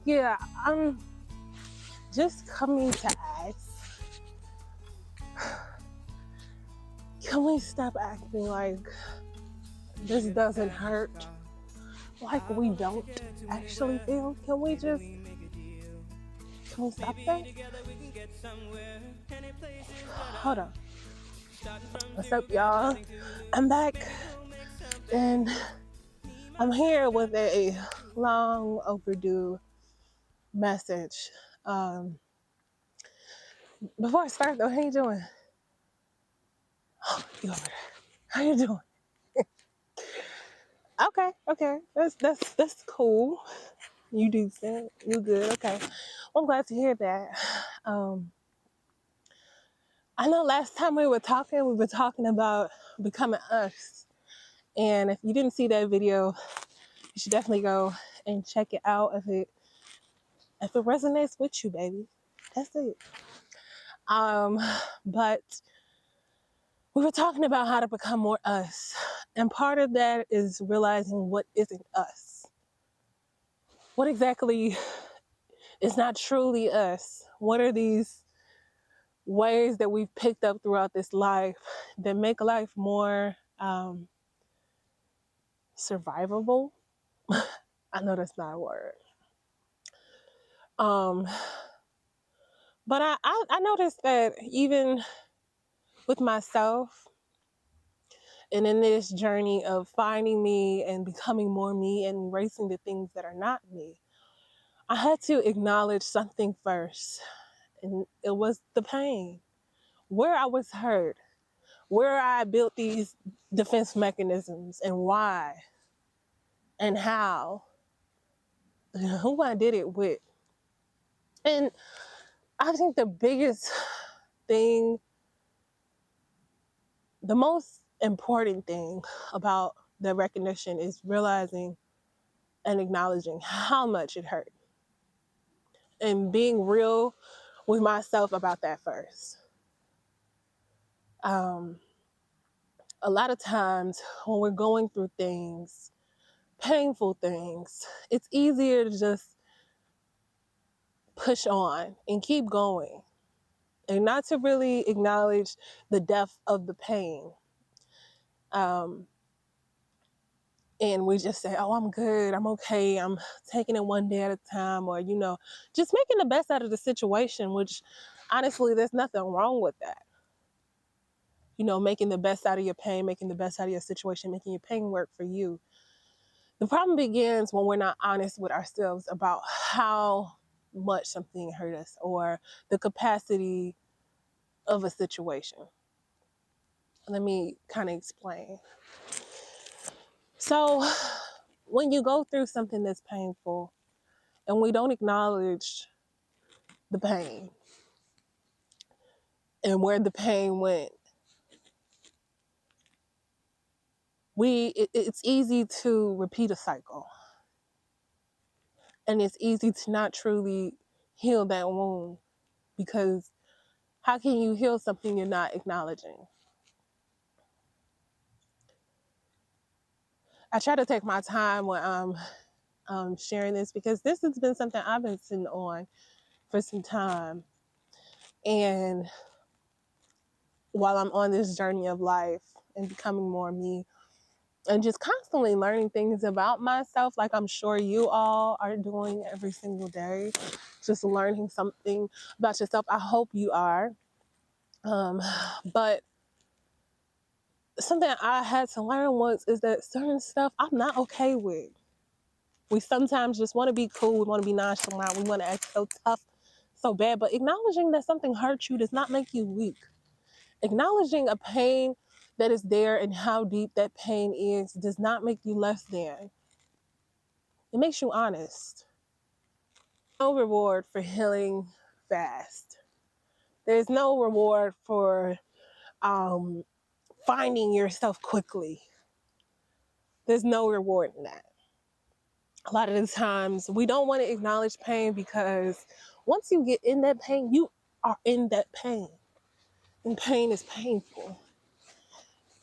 Yeah, I'm just coming to ask, can we stop acting like this doesn't hurt? Like we don't actually feel? Can we stop that? Hold on. What's up, y'all? I'm back and I'm here with a long overdue message. Before I start though, how you doing? Oh, you over there. How you doing? Okay. That's cool. You decent. You good. Okay. Well, I'm glad to hear that. I know last time we were talking about becoming us. And if you didn't see that video, you should definitely go and check it out if it resonates with you, baby. That's it. But we were talking about how to become more us. And part of that is realizing what isn't us. What exactly is not truly us? What are these ways that we've picked up throughout this life that make life more survivable? I know that's not a word. But I noticed that even with myself and in this journey of finding me and becoming more me and embracing the things that are not me, I had to acknowledge something first. And it was the pain, where I was hurt, where I built these defense mechanisms and why and how, who I did it with. And I think the biggest thing, the most important thing about the recognition is realizing and acknowledging how much it hurt and being real with myself about that first. A lot of times when we're going through things, painful things, it's easier to just push on and keep going and not to really acknowledge the depth of the pain. And we just say, oh, I'm good, I'm okay, I'm taking it one day at a time, or, just making the best out of the situation, which honestly, there's nothing wrong with that. Making the best out of your pain, making the best out of your situation, making your pain work for you. The problem begins when we're not honest with ourselves about how much something hurt us or the capacity of a situation. Let me kind of explain. So when you go through something that's painful and we don't acknowledge the pain and where the pain went, it's easy to repeat a cycle. And it's easy to not truly heal that wound, because how can you heal something you're not acknowledging? I try to take my time when I'm sharing this, because this has been something I've been sitting on for some time. And while I'm on this journey of life and becoming more me and just constantly learning things about myself, like I'm sure you all are doing every single day, just learning something about yourself. I hope you are. But something I had to learn once is that certain stuff I'm not okay with. We sometimes just want to be cool, we want to be nonchalant, we want to act so tough, so bad, but acknowledging that something hurt you does not make you weak. Acknowledging a pain that is there and how deep that pain is does not make you less than. It makes you honest. No reward for healing fast. There's no reward for finding yourself quickly. There's no reward in that. A lot of the times we don't want to acknowledge pain because once you get in that pain, you are in that pain. And pain is painful.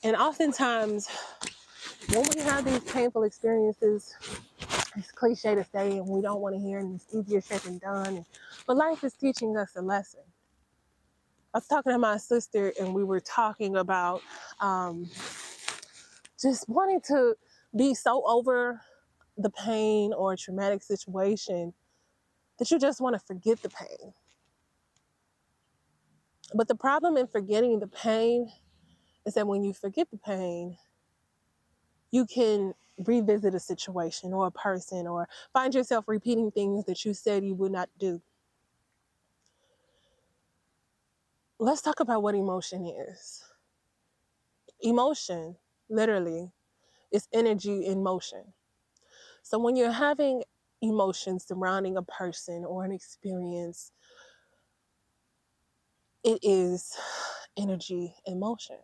And oftentimes when we have these painful experiences, It's cliche to say, and we don't want to hear, and it's easier said than done. But life is teaching us a lesson. I was talking to my sister, and we were talking about just wanting to be so over the pain or a traumatic situation that you just want to forget the pain. But the problem in forgetting the pain is that when you forget the pain, you can revisit a situation or a person or find yourself repeating things that you said you would not do. Let's talk about what emotion is. Emotion, literally, is energy in motion. So when you're having emotions surrounding a person or an experience, it is energy in motion.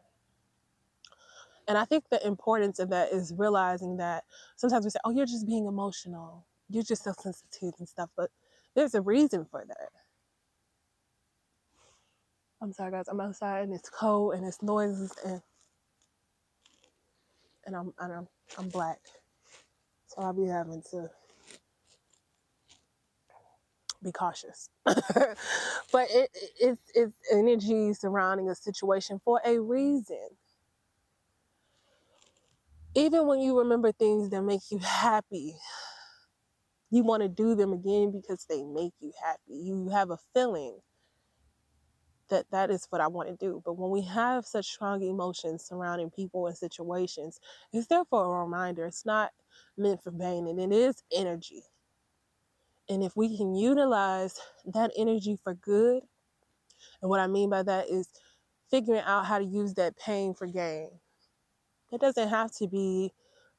And I think the importance of that is realizing that sometimes we say, oh, you're just being emotional. You're just so sensitive and stuff. But there's a reason for that. I'm sorry, guys. I'm outside and it's cold and it's noises and I'm black. So I'll be having to be cautious. But it's energy surrounding a situation for a reason. Even when you remember things that make you happy, you want to do them again because they make you happy. You have a feeling that is what I want to do. But when we have such strong emotions surrounding people and situations, it's there for a reminder. It's not meant for vain, and it is energy. And if we can utilize that energy for good, and what I mean by that is figuring out how to use that pain for gain. It doesn't have to be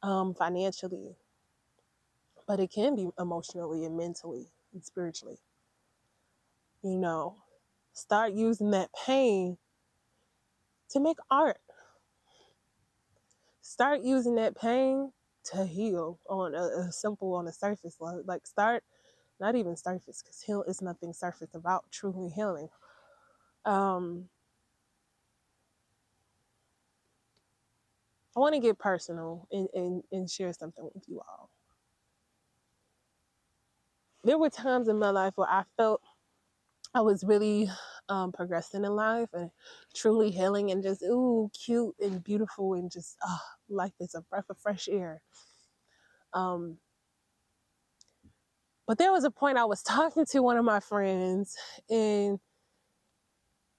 financially, but it can be emotionally and mentally and spiritually. You know, start using that pain to make art. Start using that pain to heal on a simple, on a surface level. Like start, not even surface, because heal is nothing surface about truly healing. I want to get personal and share something with you all. There were times in my life where I felt I was really progressing in life and truly healing and just, ooh, cute and beautiful and just, life is a breath of fresh air. But there was a point I was talking to one of my friends and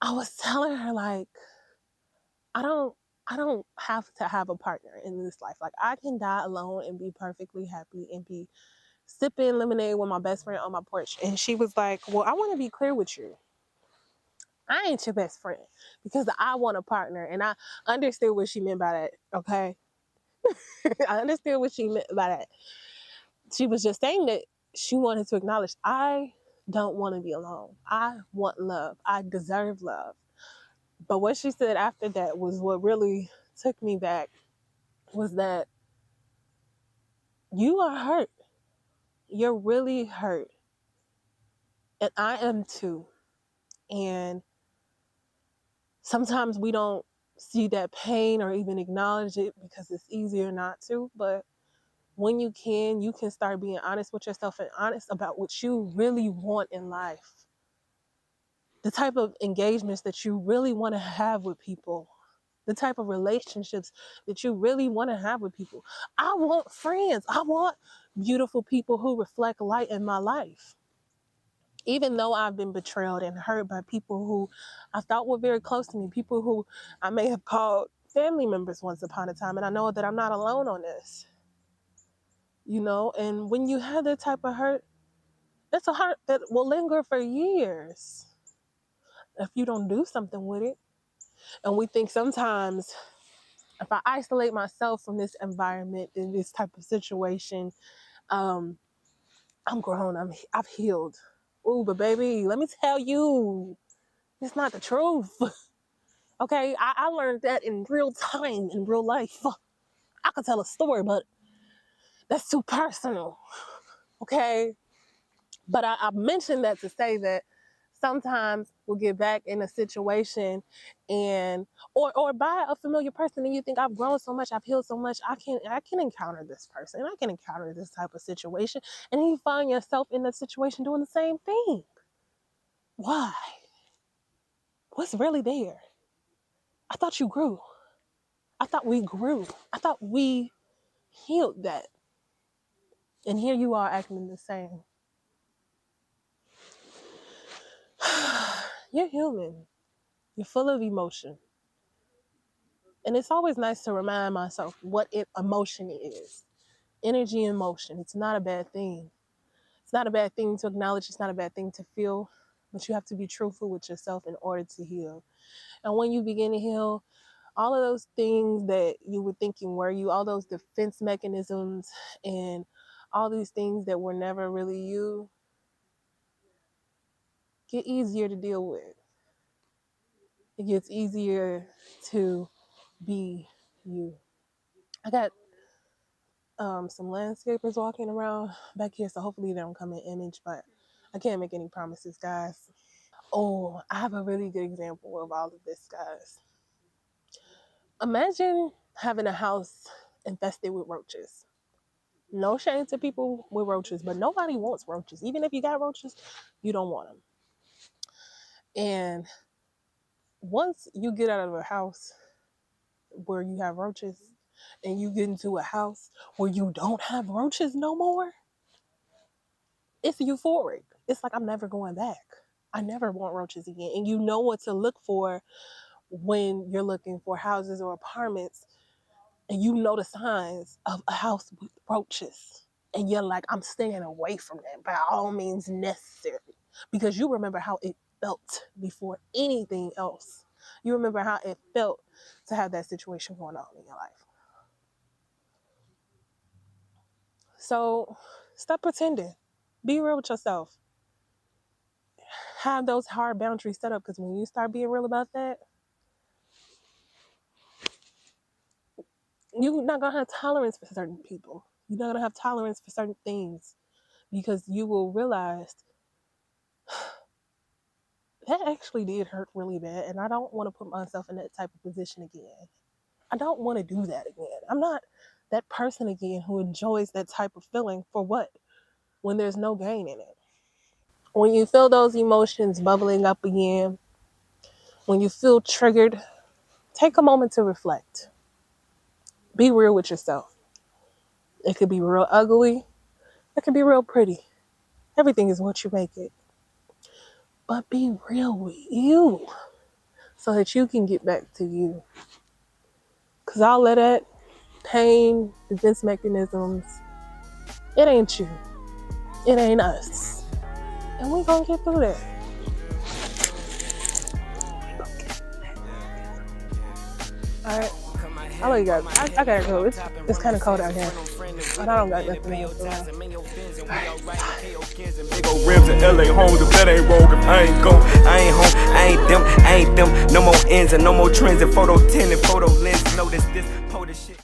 I was telling her like, I don't have to have a partner in this life. Like I can die alone and be perfectly happy and be sipping lemonade with my best friend on my porch. And she was like, well, I want to be clear with you. I ain't your best friend because I want a partner. And I understood what she meant by that. Okay. I understood what she meant by that. She was just saying that she wanted to acknowledge I don't want to be alone. I want love. I deserve love. But what she said after that was what really took me back was that you are hurt. You're really hurt. And I am too. And sometimes we don't see that pain or even acknowledge it because it's easier not to. But when you can start being honest with yourself and honest about what you really want in life. The type of engagements that you really want to have with people. The type of relationships that you really want to have with people. I want friends. I want beautiful people who reflect light in my life. Even though I've been betrayed and hurt by people who I thought were very close to me, people who I may have called family members once upon a time, and I know that I'm not alone on this. You know, and when you have that type of hurt, it's a hurt that will linger for years if you don't do something with it. And we think sometimes if I isolate myself from this environment in this type of situation, I'm grown, I've healed. Ooh, but baby, let me tell you, it's not the truth. Okay, I learned that in real time, in real life. I could tell a story, but that's too personal. Okay, but I mentioned that to say that sometimes we'll get back in a situation and or by a familiar person, and you think, I've grown so much, I've healed so much, I can encounter this person, I can encounter this type of situation, and then you find yourself in the situation doing the same thing. Why? What's really there? I thought you grew. I thought we grew. I thought we healed that. And here you are acting the same. You're human. You're full of emotion. And it's always nice to remind myself what emotion is. Energy and motion. It's not a bad thing. It's not a bad thing to acknowledge. It's not a bad thing to feel. But you have to be truthful with yourself in order to heal. And when you begin to heal, all of those things that you were thinking were you, all those defense mechanisms and all these things that were never really you, get easier to deal with. It gets easier to be you. I got some landscapers walking around back here, so hopefully they don't come in image, but I can't make any promises, guys. Oh, I have a really good example of all of this, guys. Imagine having a house infested with roaches. No shame to people with roaches, but nobody wants roaches. Even if you got roaches, you don't want them. And once you get out of a house where you have roaches and you get into a house where you don't have roaches no more, it's euphoric. It's like, I'm never going back. I never want roaches again. And you know what to look for when you're looking for houses or apartments, and you know the signs of a house with roaches. And you're like, I'm staying away from that by all means necessary. Because you remember how it felt before anything else. You remember how it felt to have that situation going on in your life. So stop pretending. Be real with yourself. Have those hard boundaries set up, because when you start being real about that, you're not going to have tolerance for certain people. You're not going to have tolerance for certain things, because you will realize that actually did hurt really bad, and I don't want to put myself in that type of position again. I don't want to do that again. I'm not that person again who enjoys that type of feeling. For what? When there's no gain in it. When you feel those emotions bubbling up again, when you feel triggered, take a moment to reflect. Be real with yourself. It could be real ugly. It could be real pretty. Everything is what you make it. But be real with you so that you can get back to you. Because all of that pain, defense mechanisms, it ain't you. It ain't us. And we're going to get through that. All right. I love you guys. I gotta go. It's kind of cold out here. But I don't got nothing else around. Big old rims in LA homes, if that ain't wrong, if I ain't go, I ain't home, I ain't them, no more ends and no more trends and photo 10 and photo lens. Notice this, POTUS shit.